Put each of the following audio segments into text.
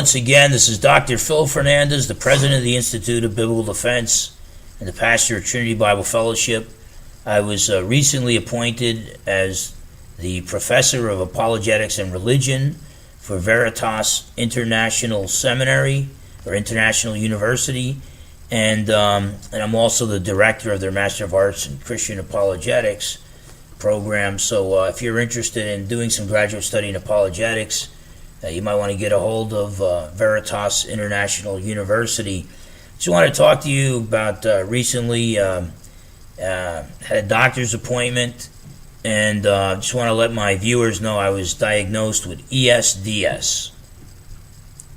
Once again, this is Dr. Phil Fernandes, the president of the Institute of Biblical Defense and the pastor of Trinity Bible Fellowship. I was recently appointed as the professor of apologetics and religion for Veritas International Seminary or International University, and I'm also the director of their Master of Arts in Christian Apologetics program. So if you're interested in doing some graduate study in apologetics, you might want to get a hold of Veritas International University. Just want to talk to you about recently had a doctor's appointment, and just want to let my viewers know I was diagnosed with ESDS.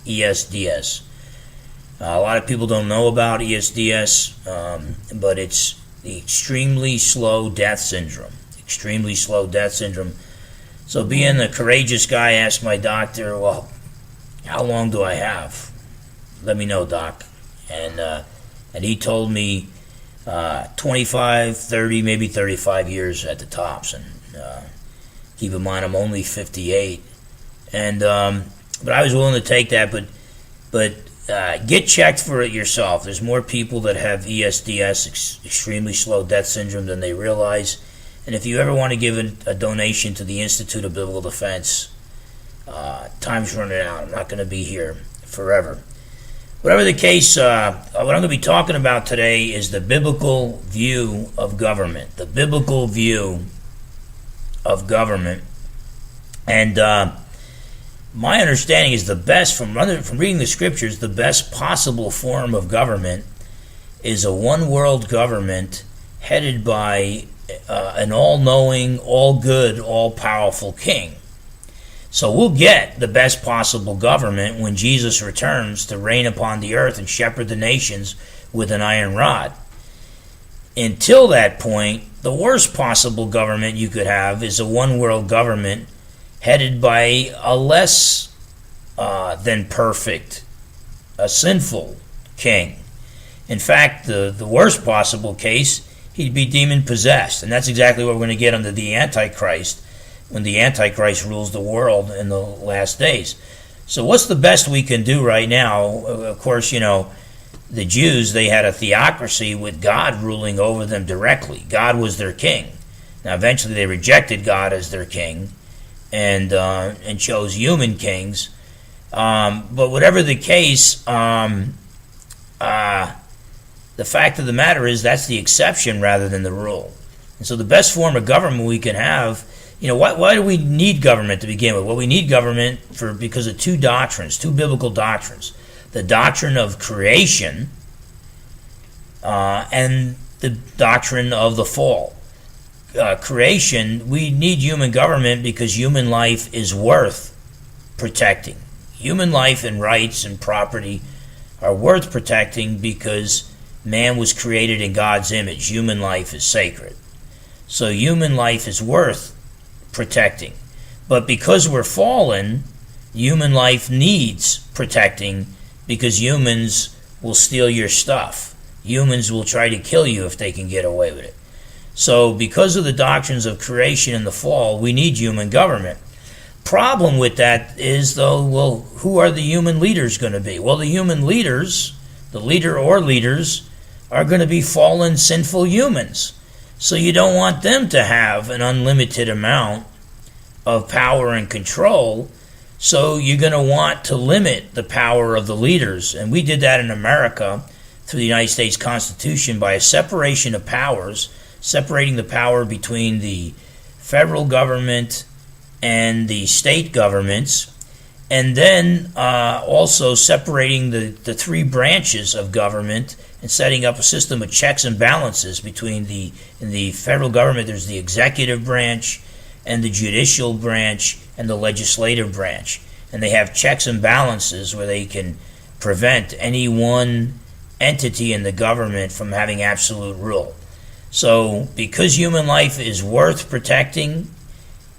ESDS. A lot of people don't know about ESDS, but it's the extremely slow death syndrome. Extremely slow death syndrome. So being a courageous guy, I asked my doctor, well, how long do I have? Let me know, doc. And he told me 25, 30, maybe 35 years at the tops. And keep in mind, I'm only 58. And but I was willing to take that, but get checked for it yourself. There's more people that have ESDS, extremely slow death syndrome, than they realize. And if you ever want to give a donation to the Institute of Biblical Defense, time's running out. I'm not going to be here forever. Whatever the case, what I'm going to be talking about today is the biblical view of government. The biblical view of government. And my understanding is the best, from reading the scriptures, the best possible form of government is a one-world government headed by an all-knowing, all-good, all-powerful king. So we'll get the best possible government when Jesus returns to reign upon the earth and shepherd the nations with an iron rod. Until that point, the worst possible government you could have is a one-world government headed by a less than perfect, a sinful king. In fact, the worst possible case, he'd be demon-possessed. And that's exactly what we're going to get under the Antichrist, when the Antichrist rules the world in the last days. So what's the best we can do right now? Of course, you know, the Jews, they had a theocracy with God ruling over them directly. God was their king. Now, eventually they rejected God as their king and chose human kings. But whatever the case, the fact of the matter is that's the exception rather than the rule. And so the best form of government we can have, you know, why do we need government to begin with? Well, we need government because of two biblical doctrines. The doctrine of creation and the doctrine of the fall. Creation, we need human government because human life is worth protecting. Human life and rights and property are worth protecting because man was created in God's image. Human life is sacred. So human life is worth protecting. But because we're fallen, human life needs protecting because humans will steal your stuff. Humans will try to kill you if they can get away with it. So because of the doctrines of creation and the fall, we need human government. Problem with that is, though, well, who are the human leaders going to be? Well, the human leaders, the leader or leaders, are going to be fallen, sinful humans. So you don't want them to have an unlimited amount of power and control. So you're going to want to limit the power of the leaders. And we did that in America through the United States Constitution by a separation of powers, separating the power between the federal government and the state governments, and then also separating the three branches of government and setting up a system of checks and balances between in the federal government. There's the executive branch and the judicial branch and the legislative branch. And they have checks and balances where they can prevent any one entity in the government from having absolute rule. So because human life is worth protecting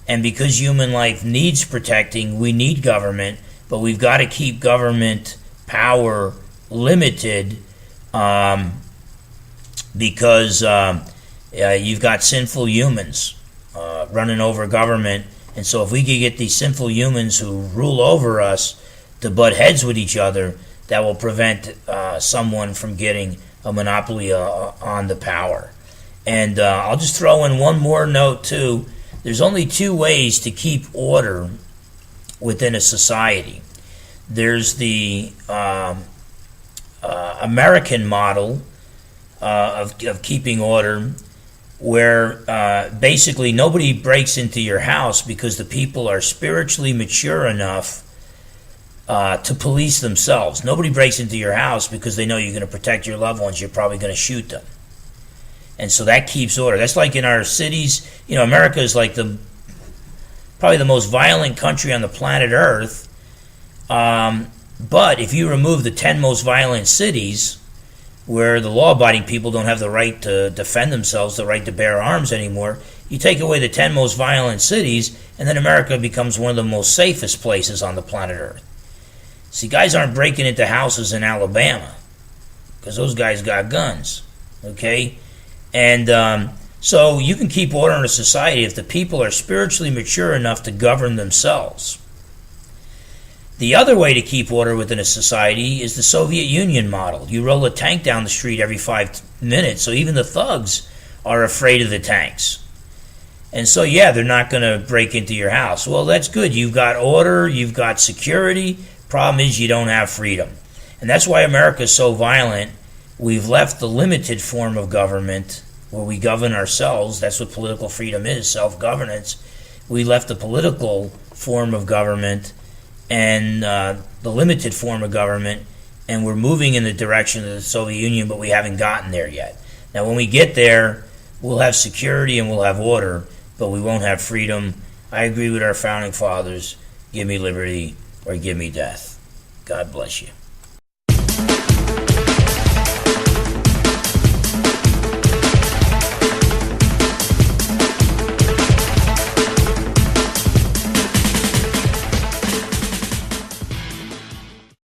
and because human life needs protecting, we need government, but we've got to keep government power limited because you've got sinful humans running over government. And so if we could get these sinful humans who rule over us to butt heads with each other that will prevent someone from getting a monopoly on the power. And I'll just throw in one more note too. There's only two ways to keep order within a society. There's the American model of keeping order, where basically nobody breaks into your house because the people are spiritually mature enough to police themselves. Nobody breaks into your house because they know you're going to protect your loved ones. You're probably going to shoot them. And so that keeps order. That's like in our cities. America is like probably the most violent country on the planet Earth. But if you remove the 10 most violent cities, where the law-abiding people don't have the right to defend themselves, the right to bear arms anymore, you take away the 10 most violent cities, and then America becomes one of the most safest places on the planet Earth. See, guys aren't breaking into houses in Alabama because those guys got guns, okay? And so you can keep order in a society if the people are spiritually mature enough to govern themselves. The other way to keep order within a society is the Soviet Union model. You roll a tank down the street every 5 minutes, so even the thugs are afraid of the tanks. And so, yeah, they're not going to break into your house. Well, that's good. You've got order, you've got security. Problem is you don't have freedom. And that's why America is so violent. We've left the limited form of government where we govern ourselves. That's what political freedom is, self-governance. We left the political form of government and the limited form of government, and we're moving in the direction of the Soviet Union, but we haven't gotten there yet. Now, when we get there, we'll have security and we'll have order, but we won't have freedom. I agree with our founding fathers. Give me liberty or give me death. God bless you.